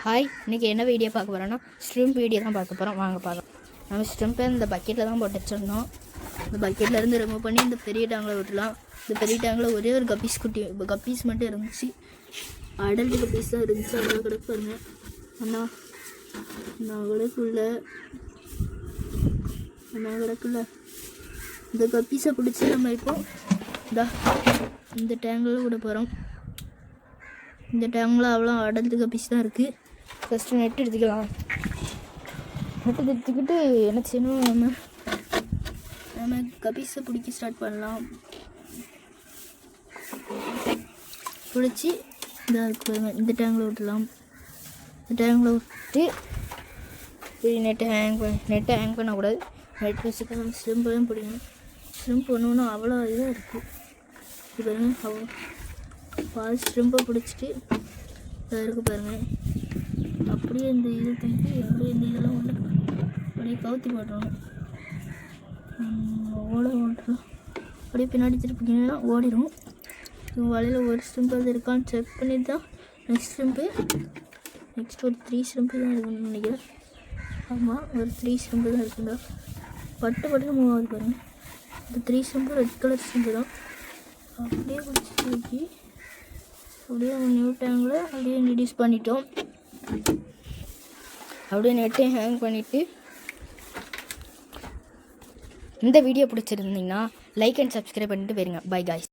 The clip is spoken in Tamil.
ஹாய், இன்றைக்கி என்ன வீடியோ பார்க்க போகிறோன்னா ஸ்ட்ரிம்ப் வீடியோ தான் பார்க்க போகிறோம். வாங்க பார்க்கலாம். நம்ம ஸ்ட்ரிம்பை இந்த பக்கெட்டில் தான் போட்டு வச்சுருந்தோம். இந்த பக்கெட்லேருந்து ரிமூவ் பண்ணி இந்த பெரிய டேங்கில் விட்டுலாம். இந்த பெரிய டேங்கில் ஒரே ஒரு கப்பீஸ் குட்டி கப்பீஸ் மட்டும் இருந்துச்சு. அடல்ட் கப்பீஸ் தான் இருந்துச்சு. அவ்வளோ கிடக்கு பாருங்க. அண்ணா கிடக்குள்ள இந்த கப்பீஸை பிடிச்சி நம்ம இப்போ இந்த டேங்கில் விட போகிறோம். இந்த டேங்கில் அவ்வளோ அடல்ட் கப்பீஸ் தான் இருக்குது. ஃபஸ்ட்டு நெட் எடுத்துக்கலாம். நெட்டு எடுத்துக்கிட்டு என்ன செய்யணும், நம்ம கப்பீஸை பிடிக்க ஸ்டார்ட் பண்ணலாம். பிடிச்சி இந்த டேங்கில் விட்டுலாம். இந்த டேங்கில் விட்டு நெட்டை ஹேங் பண்ணக்கூடாது. நெட் வச்சுக்க நம்ம ஸ்ட்ரிம்பெல்லாம் பிடிக்கணும். ஸ்ட்ரிம்ப் பண்ணணுன்னா அவ்வளோ இதாக இருக்குது. இது பாருங்கள், அவ்வளோ பால் ஸ்ட்ரிம்பை பிடிச்சிட்டு இருக்கு பாருங்கள். அப்படியே இந்த இது தூக்கி அப்படியே இந்த இதெல்லாம் ஒன்று அப்படியே கவுத்தி போட்டுருணும். ஓட்டுறோம் அப்படியே பின்னாடி திருப்பிங்கன்னா ஓடிடும். வலையில் ஒரு ஸ்ட்ரிம்பு அது இருக்கான்னு செக் பண்ணிட்டு தான் நெக்ஸ்ட் ஒரு 3 ஸ்ட்ரிம்பு தான் இருக்குன்னு நினைக்கிறேன். ஆமாம், ஒரு 3 ஸ்ட்ரிம்பு தான் இருக்குண்டா. பட்டு மூவ் ஆகுது பாருங்கள். இந்த 3 ஸ்ட்ரிம்பு ரெட் கலர் ஸ்ட்ரிம்பு தான். அப்படியே பிடிச்சி தூக்கி அப்படியே நியூ டேங்கில் அப்படியே இன்ட்ரடியூஸ் பண்ணிட்டோம். அப்படியே நெட்டை ஹேங் பண்ணிவிட்டு இந்த வீடியோ பிடிச்சிருந்தீங்கன்னா லைக் அண்ட் சப்ஸ்கிரைப் பண்ணிட்டு போயிருங்க. By guys.